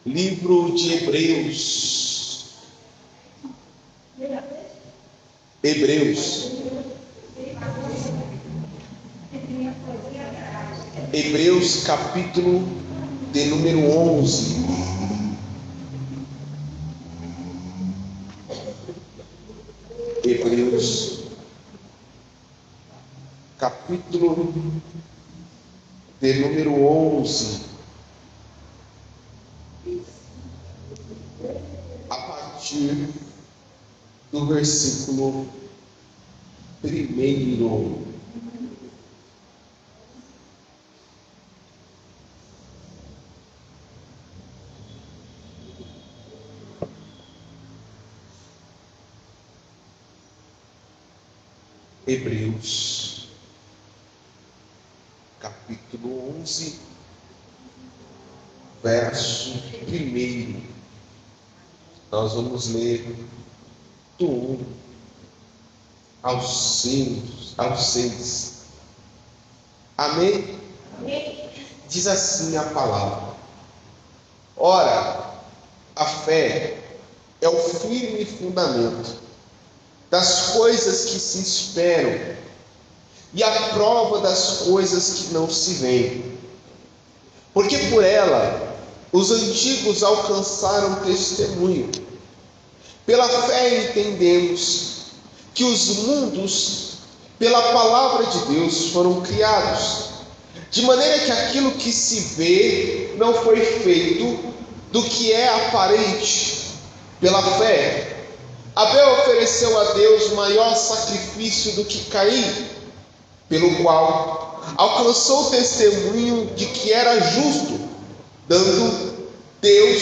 Livro de Hebreus. Hebreus capítulo de número 11. Hebreus capítulo de número 11. A partir do versículo 1. Hebreus capítulo 11, verso 1. Nós vamos ler do 1 ao 6. Amém? Amém? Diz assim a palavra: ora, a fé é o firme fundamento das coisas que se esperam e a prova das coisas que não se veem. Porque por ela os antigos alcançaram testemunho. Pela fé entendemos que os mundos, pela palavra de Deus, foram criados, de maneira que aquilo que se vê não foi feito do que é aparente. Pela fé, Abel ofereceu a Deus maior sacrifício do que Caim, pelo qual alcançou testemunho de que era justo, dando Deus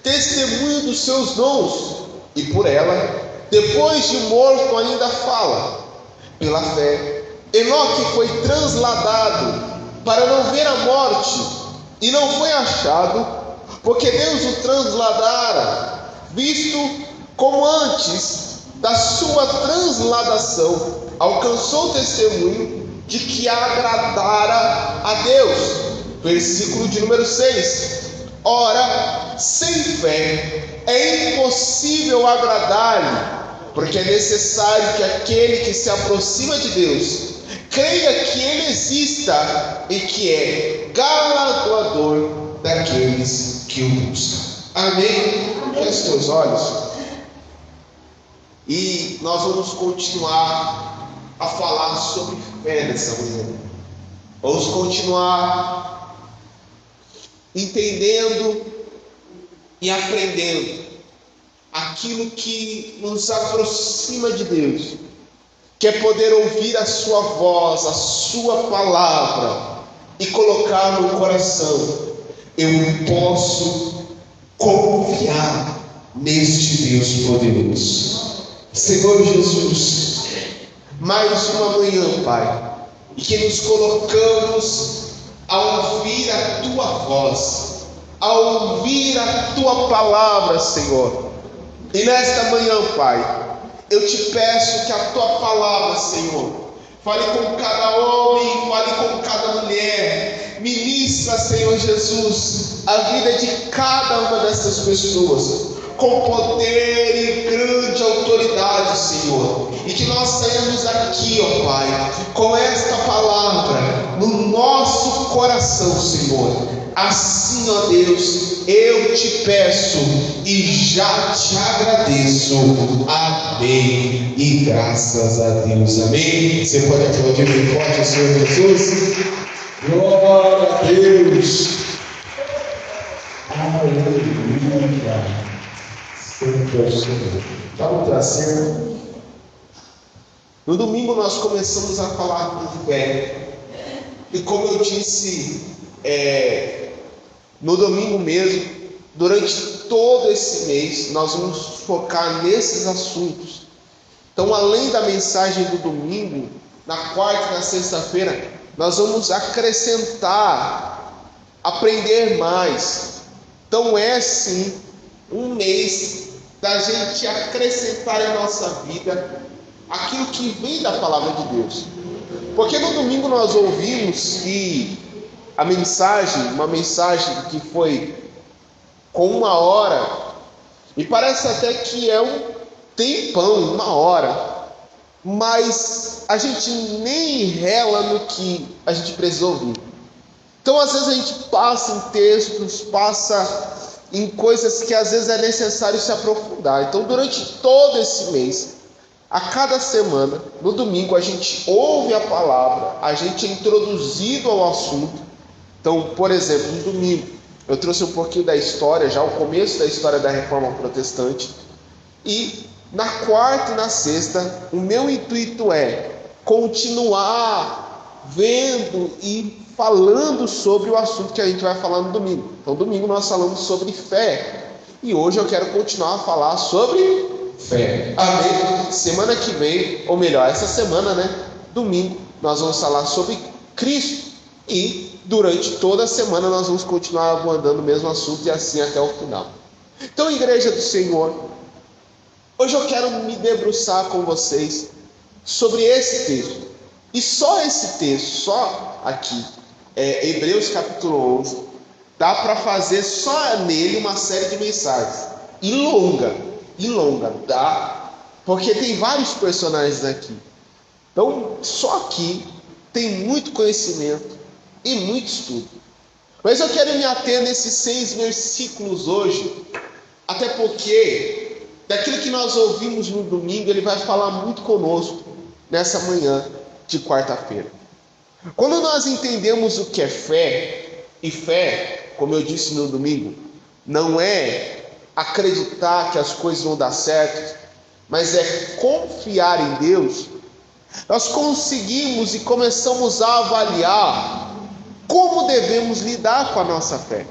testemunho dos seus dons, e por ela, depois de morto, ainda fala. Pela fé, Enoque foi transladado para não ver a morte, e não foi achado, porque Deus o transladara, visto como antes da sua transladação alcançou testemunho de que agradara a Deus. Versículo de número 6. Ora, sem fé é impossível agradar-lhe, porque é necessário que aquele que se aproxima de Deus creia que Ele exista e que é galardoador daqueles que o buscam. Amém? Feche seus olhos. E nós vamos continuar a falar sobre fé nessa manhã. Vamos continuar entendendo e aprendendo aquilo que nos aproxima de Deus, que é poder ouvir a sua voz, a sua palavra e colocar no coração: eu posso confiar neste Deus poderoso. Senhor Jesus, mais uma manhã, Pai, e que nos colocamos a ouvir a Tua voz, a ouvir a Tua palavra, Senhor. E nesta manhã, Pai, eu te peço que a Tua palavra, Senhor, fale com cada homem, fale com cada mulher, ministra, Senhor Jesus, a vida de cada uma dessas pessoas, com poder e grande autoridade, Senhor, e que nós saímos daqui, ó Pai, com esta palavra no nosso coração, Senhor. Assim, ó Deus, eu te peço e já te agradeço. Amém. E graças a Deus. Amém. Você pode aplaudir bem forte o Senhor Jesus? Glória a Deus. Aleluia. Vamos trazer. No domingo nós começamos a falar de fé. E como eu disse, no domingo mesmo, durante todo esse mês, nós vamos focar nesses assuntos. Então, além da mensagem do domingo, na quarta e na sexta-feira, nós vamos acrescentar, aprender mais. Então, é sim um mês da gente acrescentar em nossa vida aquilo que vem da palavra de Deus. Porque no domingo nós ouvimos que uma mensagem que foi com 1 hora, e parece até que é um tempão, 1 hora, mas a gente nem rela no que a gente precisa ouvir. Então às vezes a gente passa em textos, passa em coisas que às vezes é necessário se aprofundar. Então durante todo esse mês, a cada semana, no domingo, a gente ouve a palavra, a gente é introduzido ao assunto. Então, por exemplo, no domingo, eu trouxe um pouquinho da história, já o começo da história da Reforma Protestante. E na quarta e na sexta, o meu intuito é continuar vendo e falando sobre o assunto que a gente vai falar no domingo. Então, domingo nós falamos sobre fé. E hoje eu quero continuar a falar sobre fé. Amém? Semana que vem, ou melhor, essa semana, domingo, nós vamos falar sobre Cristo. E durante toda a semana nós vamos continuar abordando o mesmo assunto e assim até o final. Então, Igreja do Senhor, hoje eu quero me debruçar com vocês sobre esse texto. E só esse texto, só aqui, Hebreus capítulo 11, dá para fazer só nele uma série de mensagens. E longa, dá, porque tem vários personagens aqui. Então, só aqui tem muito conhecimento e muito estudo. Mas eu quero me ater nesses 6 versículos hoje, até porque daquilo que nós ouvimos no domingo, ele vai falar muito conosco nessa manhã de quarta-feira. Quando nós entendemos o que é fé, e fé, como eu disse no domingo, não é acreditar que as coisas vão dar certo, mas é confiar em Deus, nós conseguimos e começamos a avaliar como devemos lidar com a nossa fé.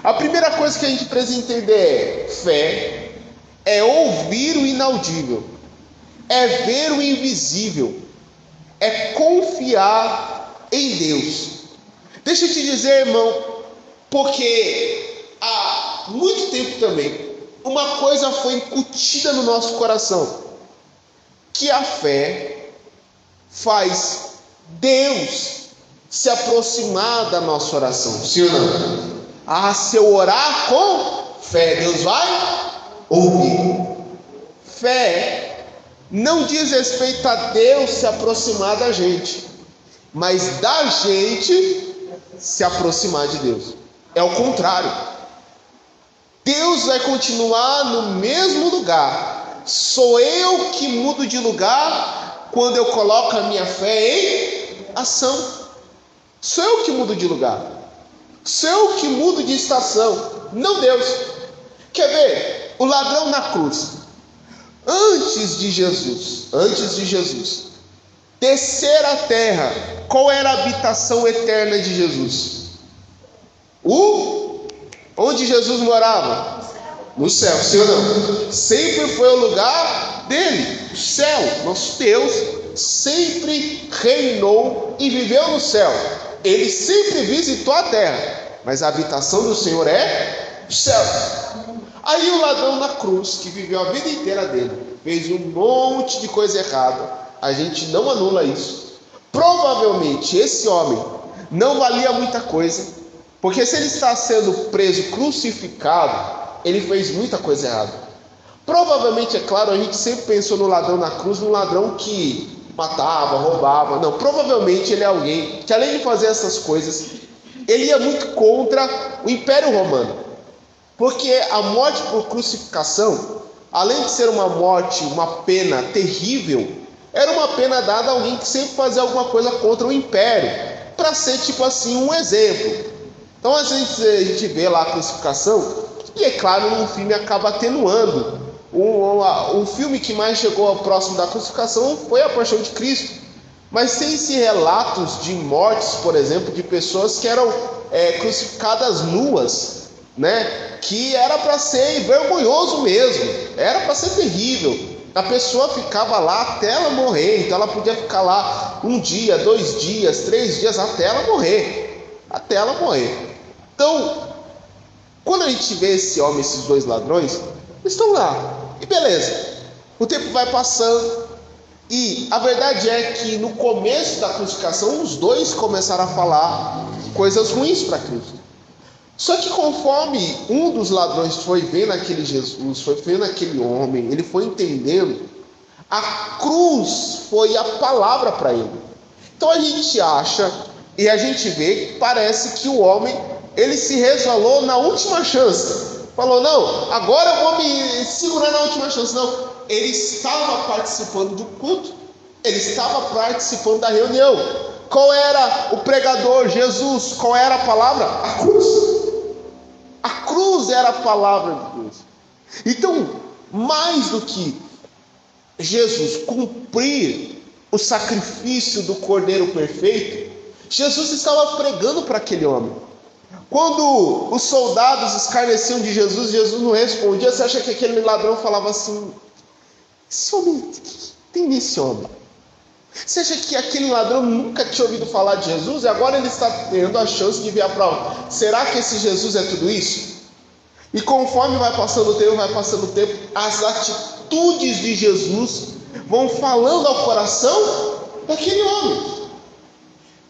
A primeira coisa que a gente precisa entender é: fé é ouvir o inaudível, é ver o invisível, é confiar em Deus. Deixa eu te dizer, irmão, porque há muito tempo também, uma coisa foi incutida no nosso coração, que a fé faz Deus se aproximar da nossa oração. Sim ou não? Se eu orar com fé, Deus vai ouvir. Fé não diz respeito a Deus se aproximar da gente, mas da gente se aproximar de Deus. É o contrário. Deus vai continuar no mesmo lugar. Sou eu que mudo de lugar quando eu coloco a minha fé em ação. Sou eu que mudo de lugar. Sou eu que mudo de estação, não Deus. Quer ver? O ladrão na cruz, antes de Jesus descer à terra, qual era a habitação eterna de Jesus? Onde Jesus morava? No céu, sim ou não? Sempre foi o lugar dele, o céu. Nosso Deus sempre reinou e viveu no céu. Ele sempre visitou a terra, mas a habitação do Senhor é o céu. Aí o ladrão na cruz, que viveu a vida inteira dele, fez um monte de coisa errada. A gente não anula isso. Provavelmente esse homem não valia muita coisa, porque se ele está sendo preso, crucificado, ele fez muita coisa errada. Provavelmente, é claro, a gente sempre pensou no ladrão na cruz, no ladrão que matava, roubava. Não, provavelmente ele é alguém que, além de fazer essas coisas, ele ia muito contra o Império Romano. Porque a morte por crucificação, além de ser uma morte, uma pena terrível, era uma pena dada a alguém que sempre fazia alguma coisa contra o Império, para ser tipo assim um exemplo. Então às vezes a gente vê lá a crucificação, e é claro, um filme acaba atenuando. O filme que mais chegou ao próximo da crucificação foi A Paixão de Cristo. Mas tem-se relatos de mortes, por exemplo, de pessoas que eram crucificadas nuas, que era para ser vergonhoso mesmo, era para ser terrível. A pessoa ficava lá até ela morrer. Então ela podia ficar lá 1 dia, 2 dias, 3 dias, até ela morrer. Então, quando a gente vê esse homem, esses 2 ladrões, eles estão lá, e beleza, o tempo vai passando, e a verdade é que no começo da crucificação, os 2 começaram a falar coisas ruins para Cristo. Só que conforme um dos ladrões foi vendo aquele Jesus, foi vendo aquele homem, ele foi entendendo, a cruz foi a palavra para ele. Então a gente acha e a gente vê que parece que o homem, ele se resvalou na última chance. Falou, não, agora eu vou me segurar na última chance. Não, ele estava participando do culto, ele estava participando da reunião. Qual era o pregador? Jesus. Qual era a palavra? A cruz. A cruz era a palavra de Deus. Então, mais do que Jesus cumprir o sacrifício do Cordeiro perfeito, Jesus estava pregando para aquele homem. Quando os soldados escarneciam de Jesus, Jesus não respondia. Você acha que aquele ladrão falava assim: esse homem, o que tem nesse homem? Você acha que aquele ladrão nunca tinha ouvido falar de Jesus e agora ele está tendo a chance de ver a prova? Será que esse Jesus é tudo isso? E conforme vai passando o tempo, as atitudes de Jesus vão falando ao coração daquele homem.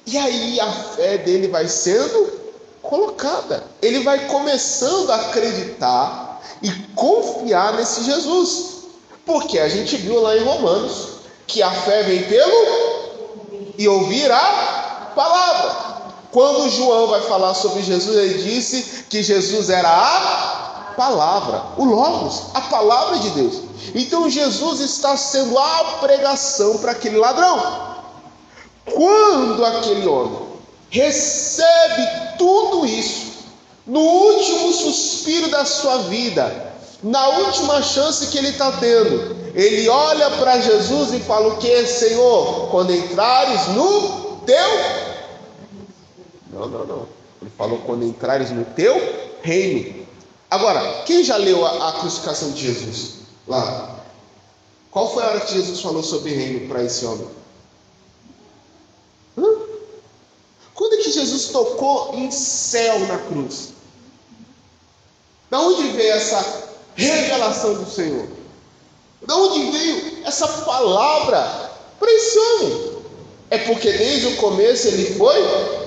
E aí a fé dele vai sendo colocada. Ele vai começando a acreditar e confiar nesse Jesus. Porque a gente viu lá em Romanos que a fé vem pelo e ouvir a palavra. Quando João vai falar sobre Jesus, ele disse que Jesus era a palavra, o Logos, a palavra de Deus. Então Jesus está sendo a pregação para aquele ladrão. Quando aquele homem recebe tudo isso, no último suspiro da sua vida, na última chance que ele está tendo, ele olha para Jesus e fala o que? Senhor, quando entrares no teu... Não. Ele falou quando entrares no teu reino. Agora, quem já leu a crucificação de Jesus? Lá. Qual foi a hora que Jesus falou sobre reino para esse homem? Quando é que Jesus tocou em céu na cruz? Da onde veio essa revelação do Senhor? Da onde veio essa palavra para esse homem? É porque desde o começo ele foi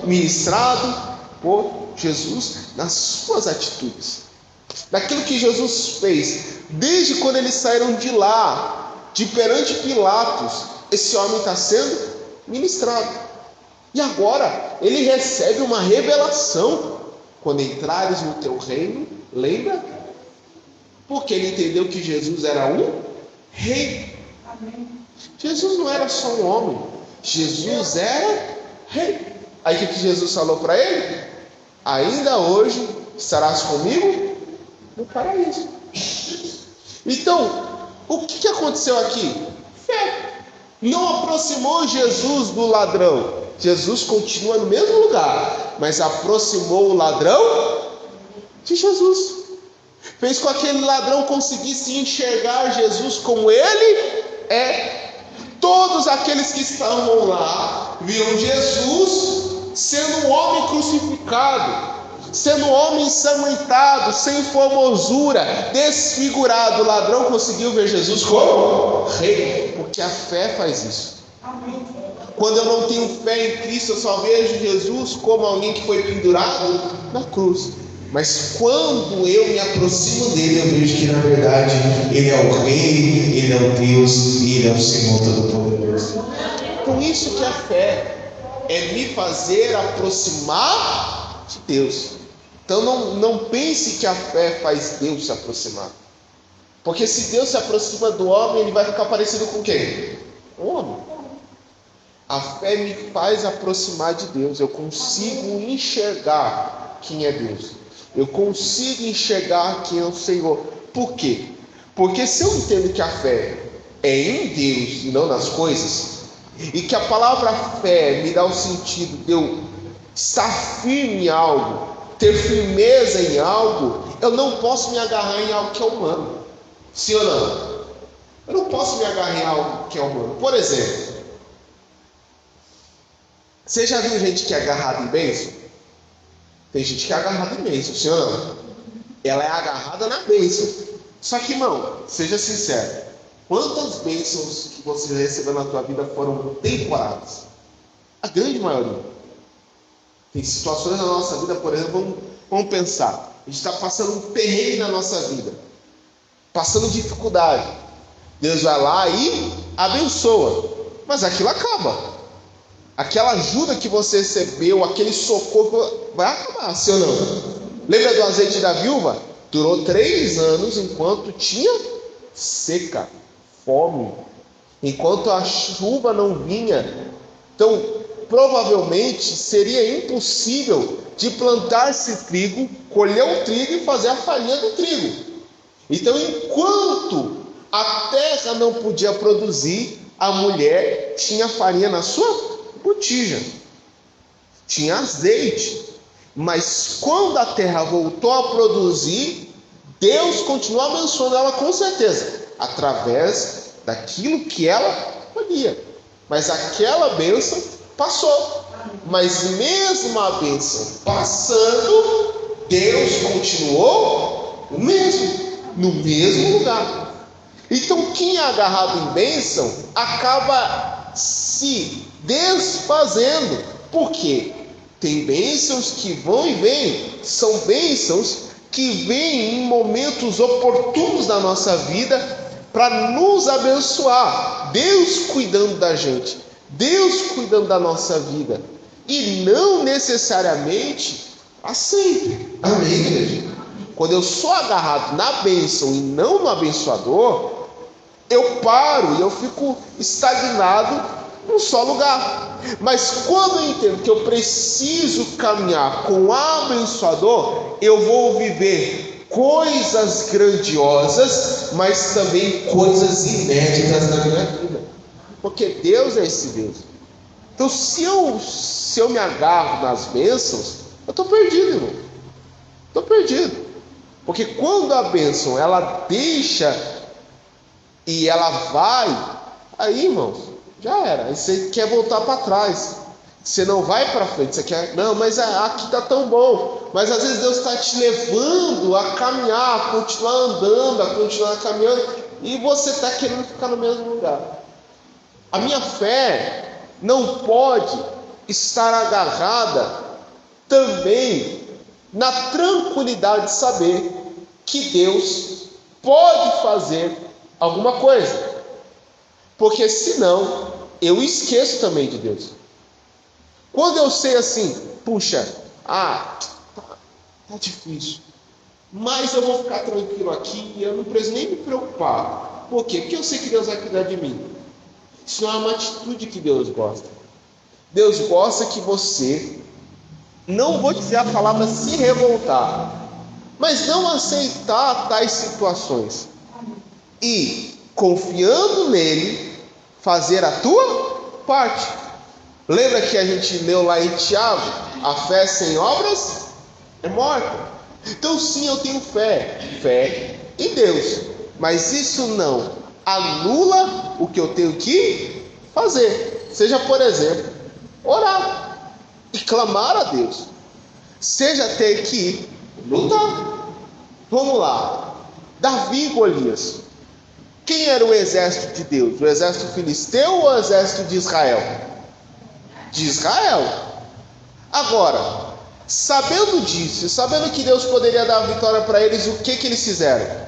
ministrado por Jesus nas suas atitudes, daquilo que Jesus fez. Desde quando eles saíram de lá, de perante Pilatos, esse homem está sendo ministrado. E agora ele recebe uma revelação: quando entrares no teu reino, lembra? Porque ele entendeu que Jesus era um rei. Amém. Jesus não era só um homem, Jesus era rei. Aí o que Jesus falou para ele? Ainda hoje estarás comigo no paraíso. Então, o que aconteceu aqui? Fé. Não aproximou Jesus do ladrão. Jesus continua no mesmo lugar, mas aproximou o ladrão de Jesus. Fez com que aquele ladrão conseguisse enxergar Jesus como ele é. Todos aqueles que estavam lá viram Jesus sendo um homem crucificado, sendo um homem ensanguentado, sem formosura, desfigurado. O ladrão conseguiu ver Jesus como rei, porque a fé faz isso. Amém. Quando eu não tenho fé em Cristo, eu só vejo Jesus como alguém que foi pendurado na cruz. Mas quando eu me aproximo dele, eu vejo que na verdade ele é o Rei, ele é o Deus e ele é o Senhor Todo-Poderoso. Por isso que a fé é me fazer aproximar de Deus. Então não pense que a fé faz Deus se aproximar. Porque se Deus se aproxima do homem, ele vai ficar parecido com quem? O homem. A fé me faz aproximar de Deus. Eu consigo enxergar quem é Deus. Eu consigo enxergar quem é o Senhor. Por quê? Porque se eu entendo que a fé é em Deus e não nas coisas, e que a palavra fé me dá o sentido de eu estar firme em algo, ter firmeza em algo, eu não posso me agarrar em algo que é humano. Sim ou não? Eu não posso me agarrar em algo que é humano. Por exemplo, você já viu gente que é agarrada em bênção? Tem gente que é agarrada em bênção, sim ou não? Ela é agarrada na bênção. Só que, irmão, seja sincero, quantas bênçãos que você recebeu na tua vida foram temporárias? A grande maioria. Tem situações na nossa vida, por exemplo, Vamos pensar. A gente está passando um perrengue na nossa vida. Passando dificuldade. Deus vai lá e abençoa. Mas aquilo acaba. Aquela ajuda que você recebeu, aquele socorro, vai acabar, sim ou não? Lembra do azeite da viúva? Durou 3 anos enquanto tinha seca, fome. Enquanto a chuva não vinha. Então, provavelmente seria impossível de plantar-se trigo, colher o trigo e fazer a farinha do trigo. Então, enquanto a terra não podia produzir, a mulher tinha farinha na sua botija, tinha azeite. Mas quando a terra voltou a produzir, Deus continuou abençoando ela com certeza, através daquilo que ela colhia. Mas aquela bênção passou. Mas mesmo a bênção passando, Deus continuou o mesmo, no mesmo lugar. Então quem é agarrado em bênção acaba se desfazendo. Por quê? Tem bênçãos que vão e vêm. São bênçãos que vêm em momentos oportunos da nossa vida para nos abençoar. Deus cuidando da gente, Deus cuidando da nossa vida, e não necessariamente para sempre. Amém, igreja? Quando eu sou agarrado na bênção e não no abençoador, eu paro e eu fico estagnado num só lugar. Mas quando eu entendo que eu preciso caminhar com o abençoador, eu vou viver coisas grandiosas, mas também coisas inéditas na minha vida, porque Deus é esse Deus. Então se eu me agarro nas bênçãos, eu estou perdido, irmão. Estou perdido. Porque quando a bênção ela deixa e ela vai, aí, irmãos, já era. Aí você quer voltar para trás, você não vai para frente. Você quer, não, mas aqui está tão bom. Mas às vezes Deus está te levando a caminhar, a continuar andando, a continuar caminhando, e você está querendo ficar no mesmo lugar. A minha fé não pode estar agarrada também na tranquilidade de saber que Deus pode fazer alguma coisa, porque senão eu esqueço também de Deus. Quando eu sei assim, puxa, tá difícil, mas eu vou ficar tranquilo aqui e eu não preciso nem me preocupar. Por quê? Porque eu sei que Deus vai cuidar de mim. Isso não é uma atitude que Deus gosta. Deus gosta que você, não vou dizer a palavra se revoltar, mas não aceitar tais situações e, confiando nele, fazer a tua parte. Lembra que a gente leu lá em Tiago? A fé sem obras é morta. Então sim, eu tenho fé em Deus, mas isso não anula o que eu tenho que fazer. Seja, por exemplo, orar e clamar a Deus. Seja ter que lutar. Vamos lá. Davi e Golias. Quem era o exército de Deus? O exército filisteu ou o exército de Israel? De Israel. Agora, sabendo disso, sabendo que Deus poderia dar a vitória para eles, o que eles fizeram?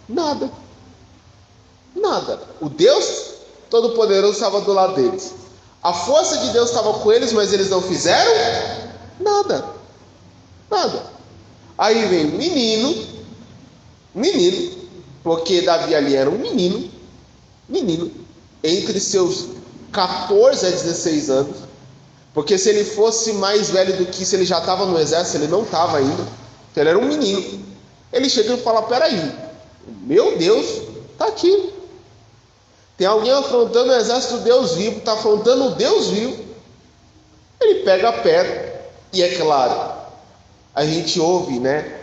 Nada. O Deus Todo-Poderoso estava do lado deles. A força de Deus estava com eles, mas eles não fizeram nada. Aí vem o menino, porque Davi ali era um menino, entre seus 14 a 16 anos, porque se ele fosse mais velho do que isso, ele já estava no exército, ele não estava ainda, então ele era um menino. Ele chega e fala, peraí, meu Deus está aqui. Tem alguém afrontando o exército do Deus vivo, está afrontando o Deus vivo. Ele pega a pedra, e é claro, a gente ouve, né?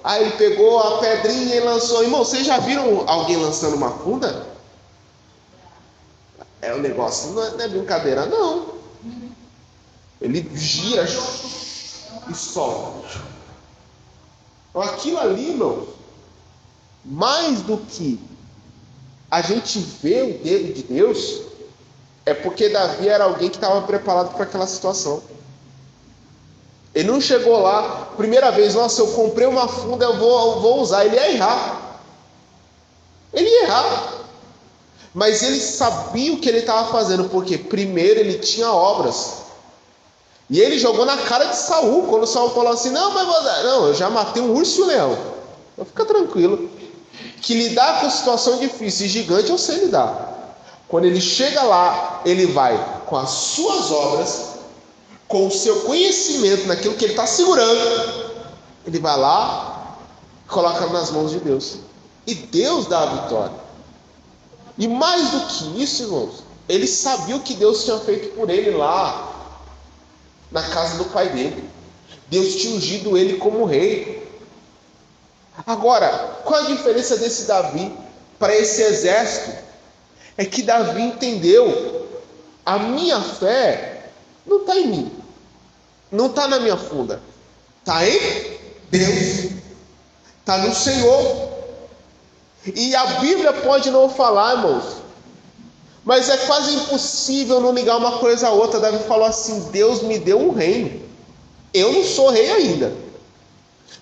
Aí ele pegou a pedrinha e lançou. Irmão, vocês já viram alguém lançando uma funda? É um negócio, não é brincadeira, não. Ele gira e solta. Então aquilo ali, irmão, mais do que a gente vê o dedo de Deus, é porque Davi era alguém que estava preparado para aquela situação. Ele não chegou lá, primeira vez, nossa, eu comprei uma funda, eu vou usar. Ele ia errar. Ele ia errar. Mas ele sabia o que ele estava fazendo, porque primeiro ele tinha obras. E ele jogou na cara de Saul, quando Saul falou assim, não, eu já matei um urso e um leão. Então fica tranquilo, que lidar com situação difícil e gigante eu sei lidar. Quando ele chega lá, ele vai com as suas obras, com o seu conhecimento naquilo que ele está segurando, ele vai lá e coloca nas mãos de Deus. E Deus dá a vitória. E mais do que isso, irmãos, ele sabia o que Deus tinha feito por ele lá na casa do pai dele. Deus tinha ungido ele como rei. Agora, qual a diferença desse Davi para esse exército? É que Davi entendeu: a minha fé não está em mim, não está na minha funda, está em Deus, está no Senhor. E a Bíblia pode não falar, irmãos, mas é quase impossível não ligar uma coisa a outra. Davi falou assim: Deus me deu um reino, eu não sou rei ainda,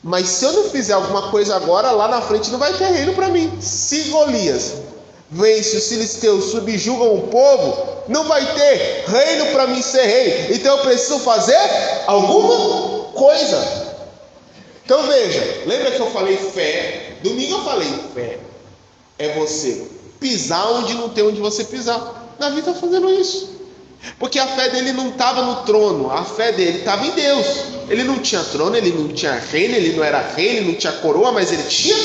mas se eu não fizer alguma coisa agora, lá na frente não vai ter reino para mim. Se Golias vence, os filisteus subjugam o povo, não vai ter reino para mim ser rei. Então eu preciso fazer alguma coisa. Então veja, lembra que eu falei fé? Domingo eu falei fé é você pisar onde não tem onde você pisar. Davi está fazendo isso, porque a fé dele não estava no trono, a fé dele estava em Deus. Ele não tinha trono, ele não tinha reino, ele não era rei, ele não tinha coroa, mas ele tinha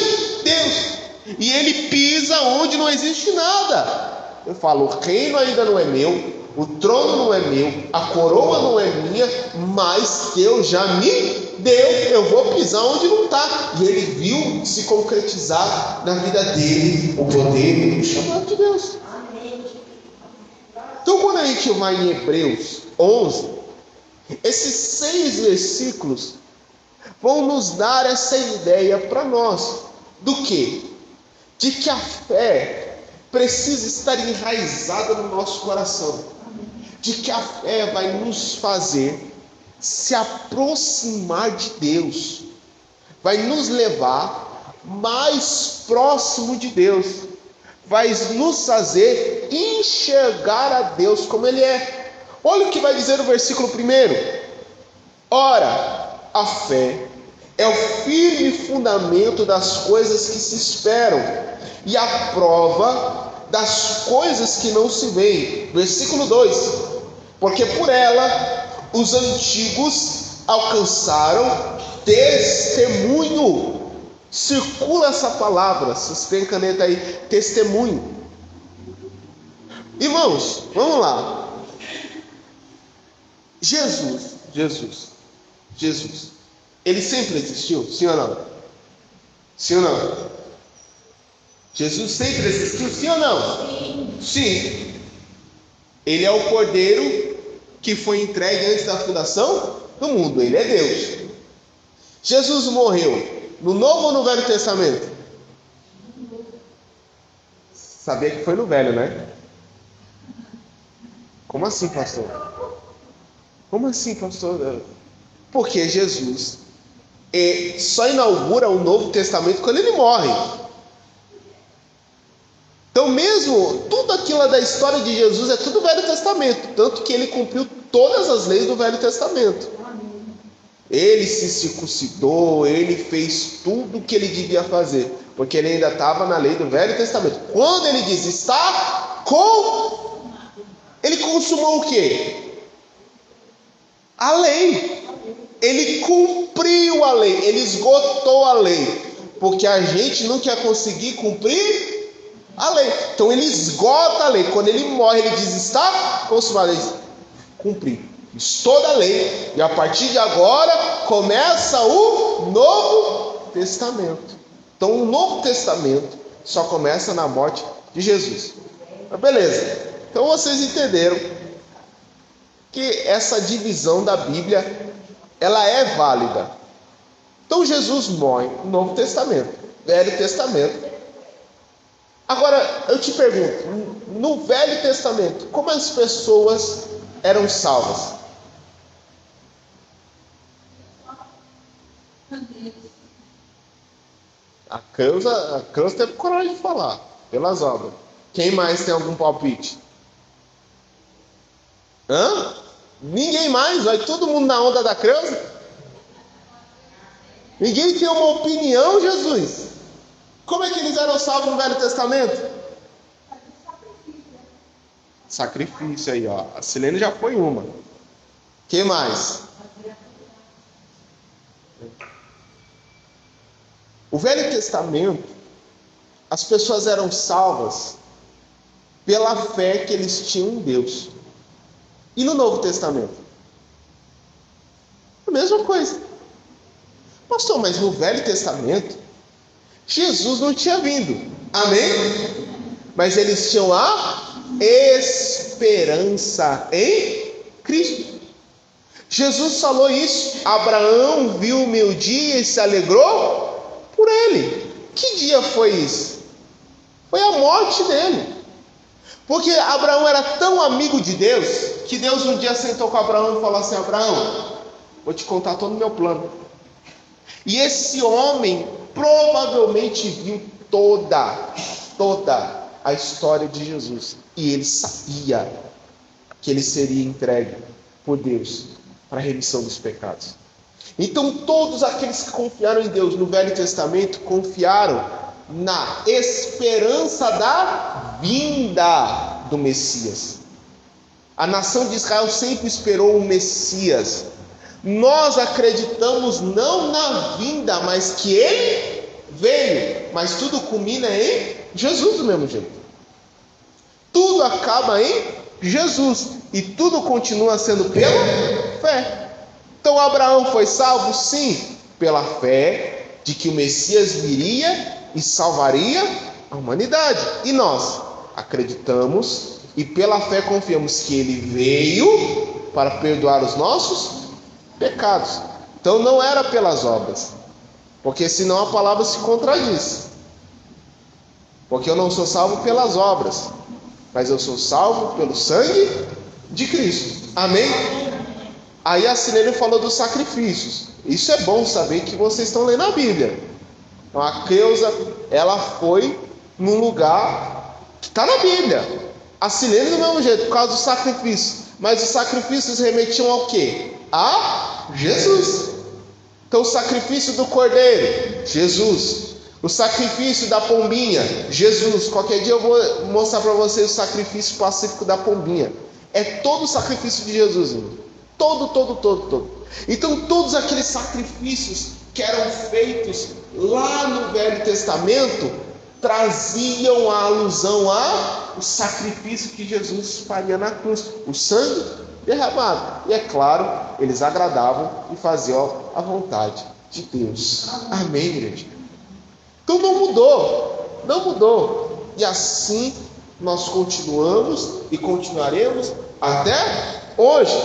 Deus. E ele pisa onde não existe nada. Eu falo, o reino ainda não é meu, o trono não é meu, a coroa não é minha, mas Deus já me deu, eu vou pisar onde não está. E ele viu se concretizar na vida dele o poder do chamado de Deus. Então quando a gente vai em Hebreus 11, esses 6 versículos vão nos dar essa ideia para nós. Do quê? De que a fé precisa estar enraizada no nosso coração. De que a fé vai nos fazer se aproximar de Deus. Vai nos levar mais próximo de Deus. Vai nos fazer enxergar a Deus como Ele é. Olha o que vai dizer o versículo 1. Ora, a fé é o firme fundamento das coisas que se esperam e a prova das coisas que não se veem. Versículo 2. Porque por ela os antigos alcançaram testemunho. Circula essa palavra, se você tem caneta aí, testemunho. Irmãos, vamos lá. Jesus, ele sempre existiu? Sim ou não? Sim ou não? Jesus sempre existiu? Sim ou não? Sim. Ele é o Cordeiro que foi entregue antes da fundação do mundo. Ele é Deus. Jesus morreu no Novo ou no Velho Testamento? Sabia que foi no Velho, né? Como assim, pastor? Como assim, pastor? Porque Jesus só inaugura o Novo Testamento quando ele morre. Então mesmo, tudo aquilo da história de Jesus é tudo Velho Testamento. Tanto que ele cumpriu todas as leis do Velho Testamento. Ele se circuncidou, ele fez tudo o que ele devia fazer. Porque ele ainda estava na lei do Velho Testamento. Quando ele diz, está com... Ele consumou o quê? A lei. Ele cumpriu a lei, ele esgotou a lei. Porque a gente não quer conseguir cumprir a lei. Então ele esgota a lei. Quando ele morre, ele diz, está consumado. Ele diz, cumpri, fiz toda a lei. E a partir de agora começa o Novo Testamento. Então o Novo Testamento só começa na morte de Jesus. Mas beleza. Então vocês entenderam que essa divisão da Bíblia, ela é válida. Então Jesus morre no Novo Testamento, Velho Testamento. Agora, eu te pergunto, no Velho Testamento, como as pessoas eram salvas? A Creuza teve coragem de falar, pelas obras. Quem mais tem algum palpite? Hã? Ninguém mais, vai todo mundo na onda da Creuza? Ninguém tem uma opinião, Jesus? Como é que eles eram salvos no Velho Testamento? Sacrifício aí, ó. A Silene já foi uma. Quem mais? O Velho Testamento, as pessoas eram salvas pela fé que eles tinham em Deus. E no Novo Testamento? A mesma coisa. Pastor, mas no Velho Testamento, Jesus não tinha vindo. Amém? Mas eles tinham a esperança em Cristo. Jesus falou isso. Abraão viu o meu dia e se alegrou por ele. Que dia foi isso? Foi a morte dele. Porque Abraão era tão amigo de Deus, que Deus um dia sentou com Abraão e falou assim: Abraão, vou te contar todo o meu plano. E esse homem provavelmente viu toda a história de Jesus. E ele sabia que ele seria entregue por Deus para a remissão dos pecados. Então todos aqueles que confiaram em Deus no Velho Testamento confiaram na esperança da vinda do Messias. A nação de Israel sempre esperou o Messias. Nós acreditamos não na vinda, mas que ele veio. Mas tudo culmina em Jesus do mesmo jeito. Tudo acaba em Jesus. E tudo continua sendo pela fé. Então Abraão foi salvo? Sim, pela fé de que o Messias viria e salvaria a humanidade. E nós acreditamos e pela fé confiamos que ele veio para perdoar os nossos pecados. Então não era pelas obras, porque senão a palavra se contradiz. Porque eu não sou salvo pelas obras, mas eu sou salvo pelo sangue de Cristo. Amém? Aí a Silene falou dos sacrifícios. Isso é bom saber que vocês estão lendo a Bíblia. Então a Creuza, ela foi num lugar que está na Bíblia. A Silene do mesmo jeito, por causa dos sacrifícios. Mas os sacrifícios remetiam ao quê? A Jesus. Então o sacrifício do cordeiro, Jesus. O sacrifício da pombinha, Jesus. Qualquer dia eu vou mostrar para vocês o sacrifício pacífico da pombinha. É todo o sacrifício de Jesus, irmão. Todo. Então todos aqueles sacrifícios que eram feitos lá no Velho Testamento traziam a alusão ao sacrifício que Jesus faria na cruz, o sangue derramado. E é claro, eles agradavam e faziam a vontade de Deus. Amém, igreja? Então não mudou. E assim nós continuamos e continuaremos até hoje.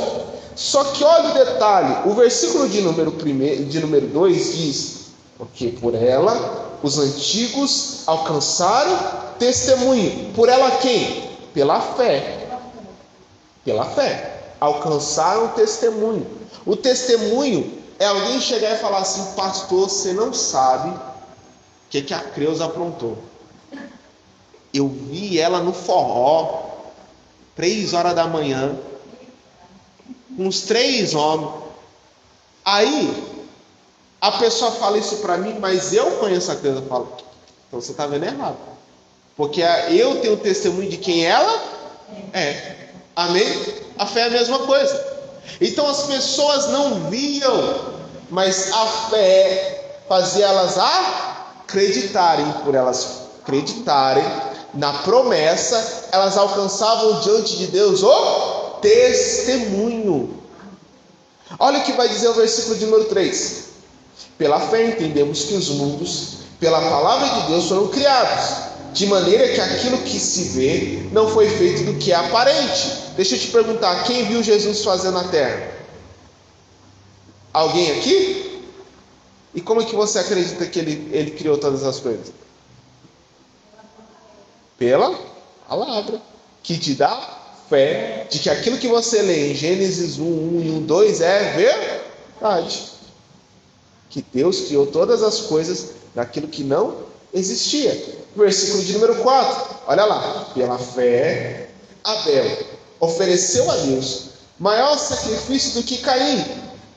Só que olha o detalhe, o versículo de número 2 diz: porque por ela os antigos alcançaram testemunho. Por ela quem? Pela fé. Pela fé. Alcançaram testemunho. O testemunho é alguém chegar e falar assim: pastor, você não sabe o que a Creuza aprontou. Eu vi ela no forró, 3 horas da manhã, com uns 3 homens. Aí a pessoa fala isso para mim, mas eu conheço a Creuza. Eu falo: então você está vendo errado, porque eu tenho testemunho de quem ela é. Amém? A fé é a mesma coisa. Então as pessoas não viam, mas a fé fazia elas acreditarem. Por elas acreditarem na promessa, elas alcançavam diante de Deus o testemunho. Olha o que vai dizer o versículo de número 3. Pela fé entendemos que os mundos, pela palavra de Deus, foram criados, de maneira que aquilo que se vê não foi feito do que é aparente. Deixa eu te perguntar, quem viu Jesus fazer na terra? Alguém aqui? E como é que você acredita que ele criou todas as coisas? Pela palavra, que te dá fé de que aquilo que você lê em Gênesis 1:1 e 1:2 é verdade. Que Deus criou todas as coisas daquilo que não existia. Versículo de número 4, olha lá. Pela fé, Abel ofereceu a Deus maior sacrifício do que Caim,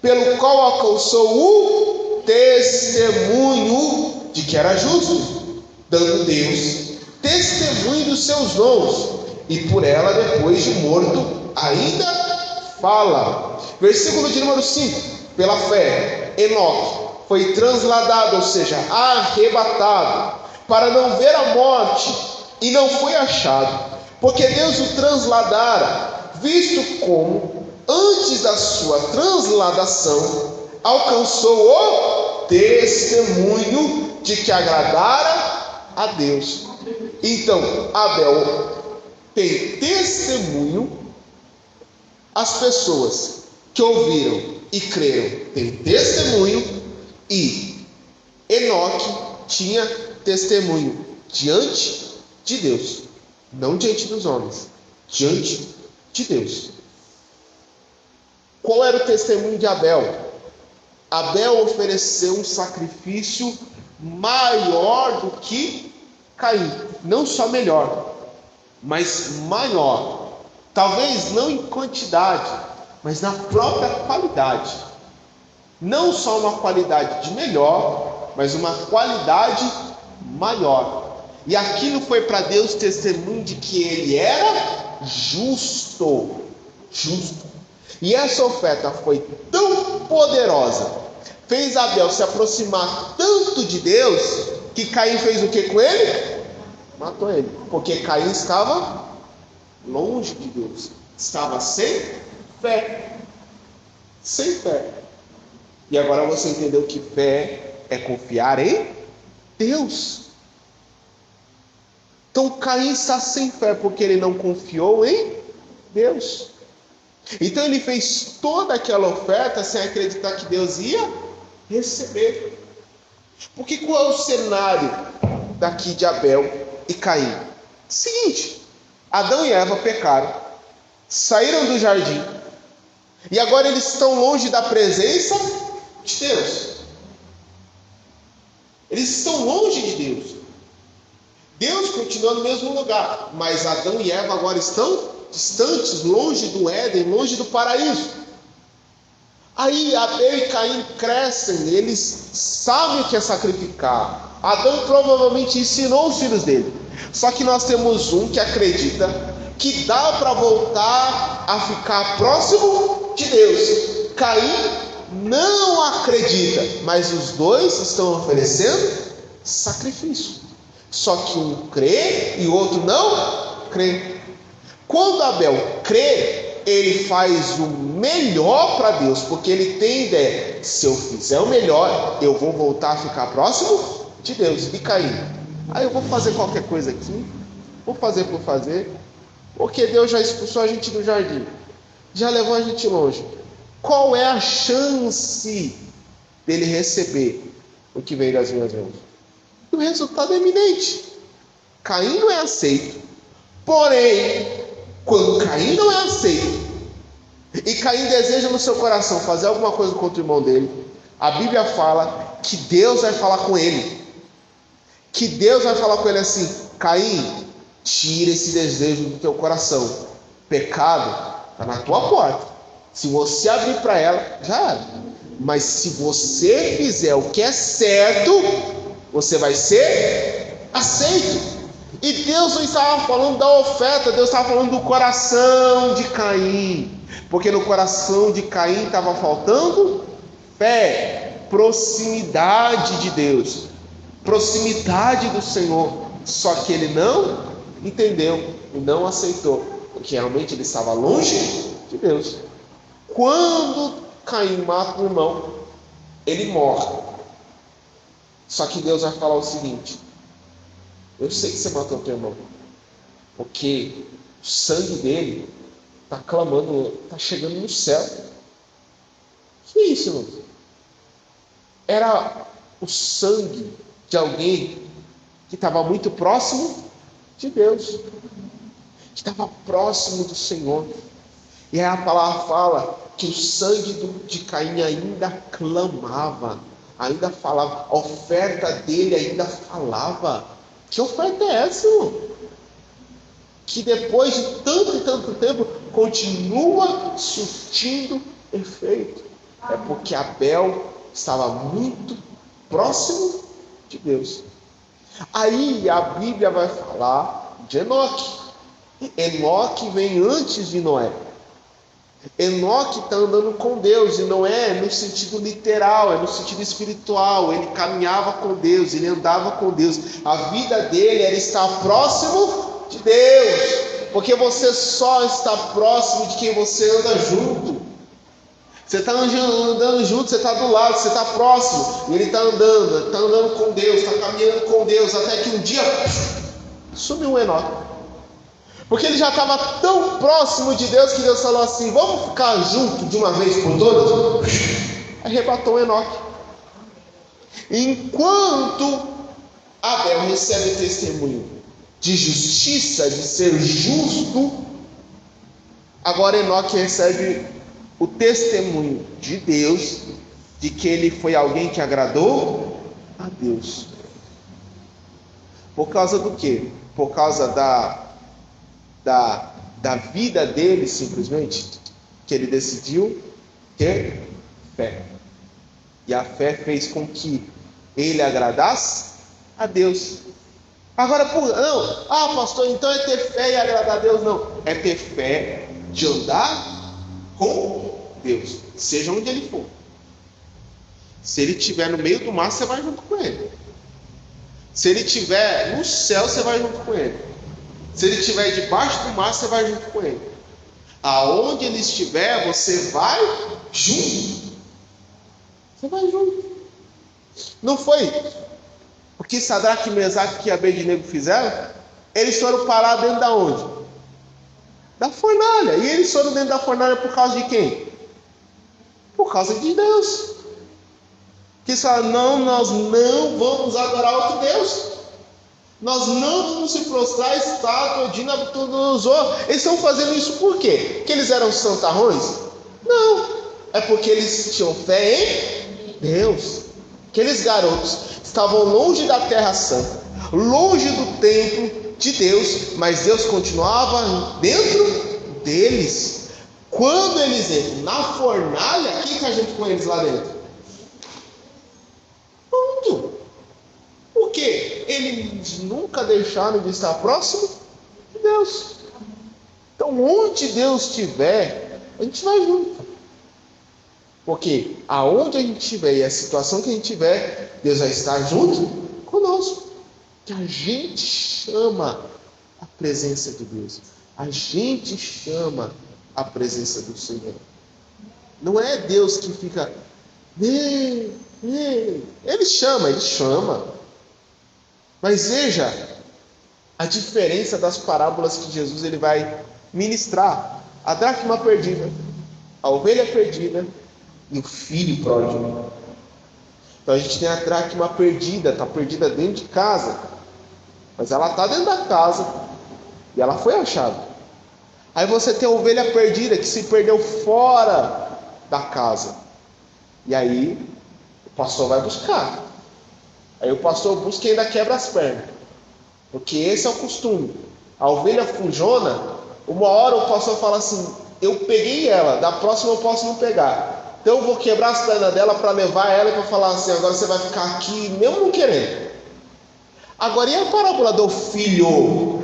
pelo qual alcançou o testemunho de que era justo, dando Deus testemunho dos seus dons, e por ela, depois de morto, ainda fala. Versículo de número 5, pela fé, Enoque foi transladado, ou seja, arrebatado, para não ver a morte, e não foi achado, porque Deus o transladara, visto como, antes da sua transladação, alcançou o testemunho de que agradara a Deus. Então, Abel tem testemunho, as pessoas que ouviram e creram têm testemunho, e Enoque tinha testemunho diante de Deus, não diante dos homens, diante de Deus. Qual era o testemunho de Abel? Abel ofereceu um sacrifício maior do que Caim, não só melhor, mas maior, talvez não em quantidade, mas na própria qualidade. Não só uma qualidade de melhor, mas uma qualidade maior. E aquilo foi para Deus testemunho de que ele era justo. E essa oferta foi tão poderosa, fez Abel se aproximar tanto de Deus, que Caim fez o que com ele? Matou ele, porque Caim estava longe de Deus, estava sem fé. Sem fé. E agora você entendeu que fé é confiar em Deus. Então Caim está sem fé porque ele não confiou em Deus. Então ele fez toda aquela oferta sem acreditar que Deus ia receber. Porque qual é o cenário daqui de Abel e Caim? Seguinte: Adão e Eva pecaram, saíram do jardim, e agora eles estão longe da presença de Deus. Eles estão longe de Deus. Deus continua no mesmo lugar, mas Adão e Eva agora estão distantes, longe do Éden, longe do paraíso. Aí Abel e Caim crescem, eles sabem o que é sacrificar. Adão provavelmente ensinou os filhos dele. Só que nós temos um que acredita que dá para voltar a ficar próximo de Deus. Caim não acredita, mas os dois estão oferecendo sacrifício. Só que um crê e o outro não crê. Quando Abel crê, ele faz o melhor para Deus, porque ele tem ideia: se eu fizer o melhor, eu vou voltar a ficar próximo de Deus. E Caim: eu vou fazer qualquer coisa aqui, vou fazer por fazer, porque Deus já expulsou a gente do jardim, já levou a gente longe. Qual é a chance dele receber o que veio das minhas mãos? O resultado é eminente. Caim não é aceito. Porém, quando Caim não é aceito, e Caim deseja no seu coração fazer alguma coisa contra o irmão dele, a Bíblia fala que Deus vai falar com ele. Que Deus vai falar com ele assim: Caim, tira esse desejo do teu coração. Pecado está na tua porta. Se você abrir para ela, já era. Mas se você fizer o que é certo, você vai ser aceito. E Deus não estava falando da oferta, Deus estava falando do coração de Caim. Porque no coração de Caim estava faltando fé, proximidade de Deus, proximidade do Senhor. Só que ele não entendeu e não aceitou, porque realmente ele estava longe de Deus. Quando Caim mata o irmão, ele morre. Só que Deus vai falar o seguinte: eu sei que você matou teu irmão, porque o sangue dele está clamando, está chegando no céu. Que é isso, irmão? Era o sangue de alguém que estava muito próximo de Deus, que estava próximo do Senhor. E aí a palavra fala que o sangue de Caim ainda clamava. ainda falava, a oferta dele ainda falava. Que oferta é essa, irmão? Que depois de tanto e tanto tempo continua surtindo efeito. É porque Abel estava muito próximo de Deus. Aí a Bíblia vai falar de Enoque. Enoque vem antes de Noé. Enoque está andando com Deus, e não é no sentido literal, é no sentido espiritual. Ele caminhava com Deus, ele andava com Deus. A vida dele era estar próximo de Deus, porque você só está próximo de quem você anda junto. Você está andando junto, você está do lado, você está próximo, e ele está andando com Deus, está caminhando com Deus, até que um dia sumiu o Enoque. Porque ele já estava tão próximo de Deus que Deus falou assim: vamos ficar junto de uma vez por todas? Arrebatou Enoque. Enquanto Abel recebe testemunho de justiça, de ser justo, agora Enoque recebe o testemunho de Deus, de que ele foi alguém que agradou a Deus. Por causa do quê? Por causa da vida dele, simplesmente, que ele decidiu ter fé. E a fé fez com que ele agradasse a Deus. Agora, pastor, então é ter fé e agradar a Deus? Não, é ter fé de andar com Deus, seja onde ele for. Se ele estiver no meio do mar, você vai junto com ele. Se ele estiver no céu, você vai junto com ele. Se ele estiver debaixo do mar, você vai junto com ele. Aonde ele estiver, você vai junto. Você vai junto. Não foi o que Sadraque, Mesaque e Abednego fizeram? Eles foram parar dentro da onde? Da fornalha. E eles foram dentro da fornalha por causa de quem? Por causa de Deus. Que eles falaram: não, nós não vamos adorar outro Deus. Nós não vamos se prostrar à estátua de Nabucodonosor. Eles estão fazendo isso por quê? Porque eles eram santarrões? Não. É porque eles tinham fé em Deus. Aqueles garotos estavam longe da terra santa, longe do templo de Deus, mas Deus continuava dentro deles. Quando eles entram na fornalha, quem está junto com eles lá dentro? Pronto. Por quê? Eles nunca deixaram de estar próximo de Deus. Então, onde Deus estiver, a gente vai junto. Porque aonde a gente estiver e a situação que a gente tiver, Deus vai estar junto conosco. Que a gente chama a presença de Deus. A gente chama a presença do Senhor. Não é Deus que fica... Ele chama. Mas veja a diferença das parábolas que Jesus ele vai ministrar. A dracma perdida, a ovelha perdida e o filho pródigo. Então a gente tem a dracma perdida, está perdida dentro de casa, mas ela está dentro da casa e ela foi achada. Aí você tem a ovelha perdida que se perdeu fora da casa, e aí o pastor vai buscar. Aí o pastor busca e ainda quebra as pernas, porque esse é o costume. A ovelha fujona, uma hora o pastor fala assim: eu peguei ela, da próxima eu posso não pegar, então eu vou quebrar as pernas dela para levar ela e para falar assim: agora você vai ficar aqui mesmo não querendo. Agora, e a parábola do filho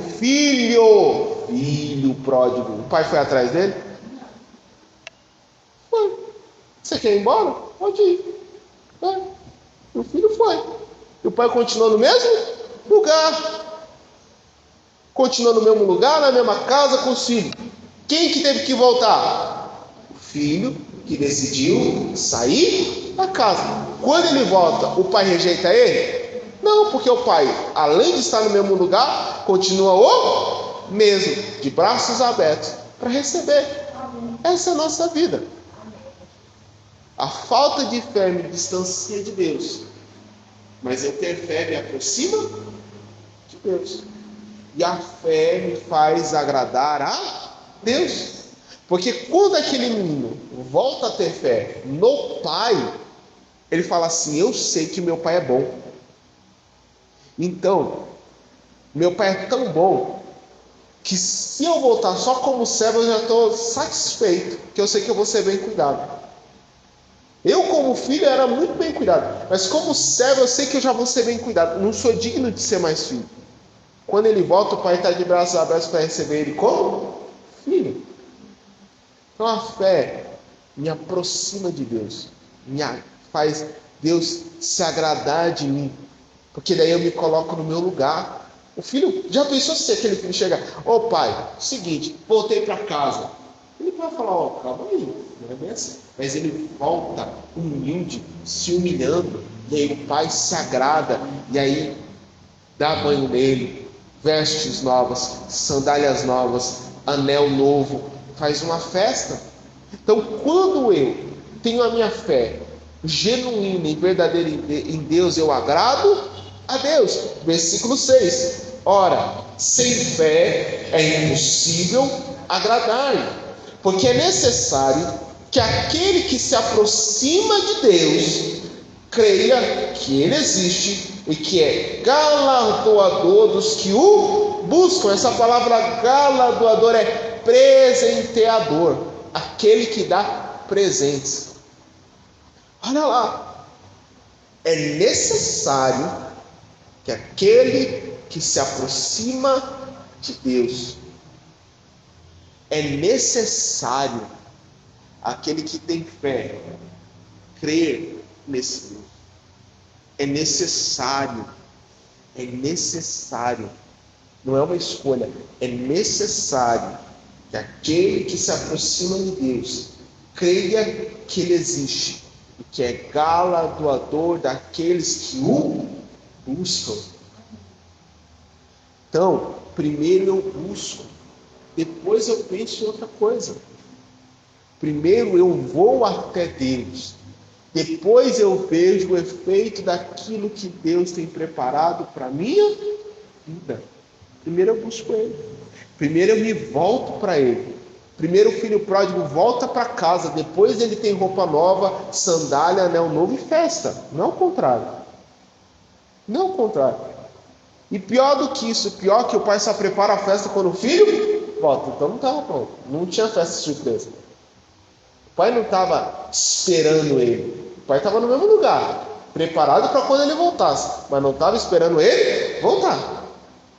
pródigo? O pai foi atrás dele? Foi. Você quer ir embora? Pode ir. O filho foi. E o pai continuou no mesmo lugar. Continuou no mesmo lugar, na mesma casa, com os filhos. Quem que teve que voltar? O filho que decidiu sair da casa. Quando ele volta, o pai rejeita ele? Não, porque o pai, além de estar no mesmo lugar, continua o mesmo, de braços abertos, para receber. Essa é a nossa vida. A falta de fé me distancia de Deus, mas eu ter fé me aproxima de Deus. E a fé me faz agradar a Deus. Porque quando aquele menino volta a ter fé no pai, Ele fala assim: eu sei que meu pai é bom. Então, meu pai é tão bom que se eu voltar só como servo, eu já estou satisfeito, que eu sei que eu vou ser bem cuidado. Eu, como filho, era muito bem cuidado, mas como servo, eu sei que eu já vou ser bem cuidado. Não sou digno de ser mais filho. Quando ele volta, o pai está de braços abertos para receber ele como filho. Então a fé me aproxima de Deus, faz Deus se agradar de mim, porque daí eu me coloco no meu lugar. O filho, já pensou se aquele filho chegar: ô pai, seguinte, voltei para casa. Ele vai falar: ó, calma aí, não é bem assim. Mas ele volta humilde, se humilhando, e aí o pai se agrada, e aí dá banho nele, vestes novas, sandálias novas, anel novo, faz uma festa. Então, quando eu tenho a minha fé genuína e verdadeira em Deus, eu agrado a Deus. Versículo 6. Ora, sem fé é impossível agradar-lhe, porque é necessário que aquele que se aproxima de Deus creia que Ele existe e que é galardoador dos que o buscam. Essa palavra galardoador é presenteador, aquele que dá presentes. Olha lá, é necessário que aquele que se aproxima de Deus, é necessário aquele que tem fé crer nesse Deus. É necessário, não é uma escolha, é necessário que aquele que se aproxima de Deus creia que Ele existe e que é galardoador daqueles que o buscam. Então, primeiro eu busco, depois eu penso em outra coisa. Primeiro eu vou até Deus, depois eu vejo o efeito daquilo que Deus tem preparado para a minha vida. Primeiro eu busco Ele. Primeiro eu me volto para Ele. Primeiro o filho pródigo volta para casa, depois ele tem roupa nova, sandália, anel novo e festa. Não o contrário. Não o contrário. E pior do que isso, pior que o pai só prepara a festa quando o filho volta. Então não estava pronto. Não tinha festa surpresa. O pai não estava esperando ele. O pai estava no mesmo lugar, preparado para quando ele voltasse, mas não estava esperando ele voltar.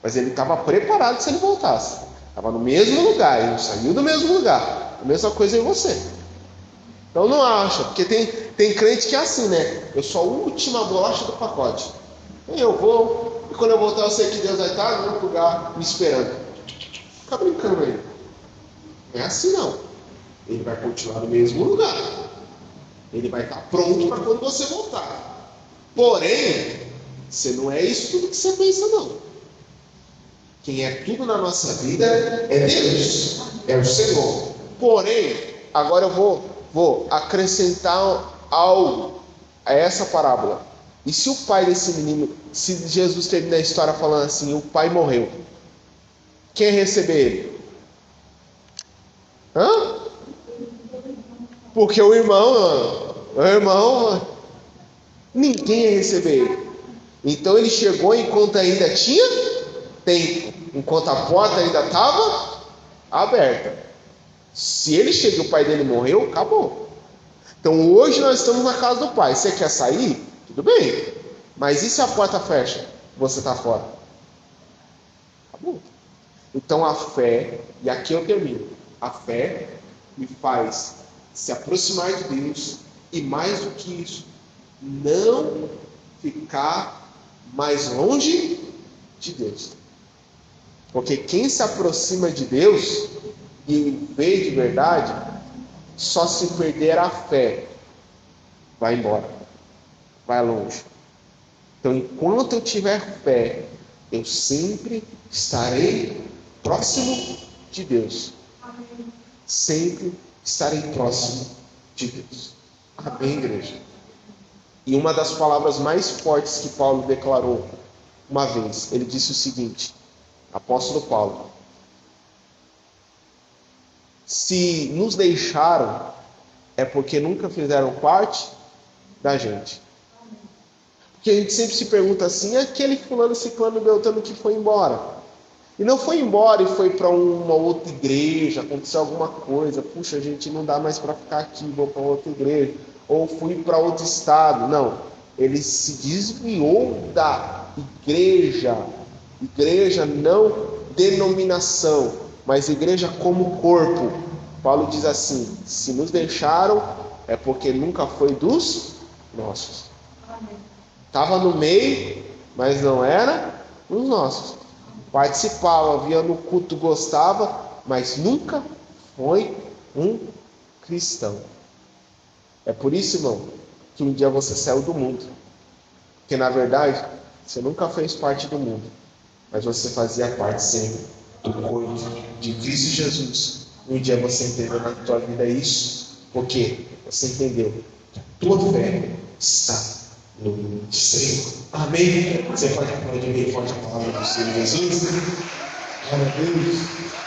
Mas ele estava preparado se ele voltasse. Estava no mesmo lugar, ele saiu do mesmo lugar. A mesma coisa em você. Então não acha, porque tem crente que é assim, né? Eu sou a última bolacha do pacote. Eu vou, e quando eu voltar eu sei que Deus vai estar no outro lugar me esperando. Fica brincando aí. Não é assim não. Ele vai continuar no mesmo lugar. Ele vai estar pronto para quando você voltar. Porém, você não é isso tudo que você pensa não. Quem é tudo na nossa vida é Deus, é o Senhor. Porém, agora eu vou acrescentar algo a essa parábola. E se o pai desse menino, se Jesus termina a história falando assim, o pai morreu, quem ia receber ele? Hã? Porque o irmão, ninguém ia receber ele. Então ele chegou enquanto ainda tinha tempo, enquanto a porta ainda estava aberta. Se ele chega e o pai dele morreu, acabou. Então hoje nós estamos na casa do pai. Você quer sair? Tudo bem. Mas e se a porta fecha? Você está fora. Acabou. Então a fé, e aqui eu termino, a fé me faz se aproximar de Deus e mais do que isso, não ficar mais longe de Deus. Porque quem se aproxima de Deus e vê de verdade, só se perder a fé, vai embora, vai longe. Então, enquanto eu tiver fé, eu sempre estarei próximo de Deus. Sempre estarei próximo de Deus. Amém, igreja? E uma das palavras mais fortes que Paulo declarou uma vez, ele disse o seguinte, apóstolo Paulo: se nos deixaram, é porque nunca fizeram parte da gente. Porque a gente sempre se pergunta assim, aquele fulano, ciclano, beltrano que foi embora. E não foi embora e foi para uma outra igreja, aconteceu alguma coisa. Puxa, gente, não dá mais para ficar aqui, vou para outra igreja. Ou fui para outro estado. Não, ele se desviou da igreja. Igreja não denominação, mas igreja como corpo. Paulo diz assim, se nos deixaram, é porque nunca foi dos nossos. Estava no meio, mas não era dos nossos. Participava, via no culto, gostava, mas nunca foi um cristão. É por isso, irmão, que um dia você saiu do mundo. Porque na verdade, você nunca fez parte do mundo, mas você fazia parte sempre do corpo de Cristo Jesus. Um dia você entendeu na tua vida isso, porque você entendeu que a tua fé está no Senhor. Amém? Você pode aplaudir bem forte a palavra do Senhor Jesus? Glória a Deus.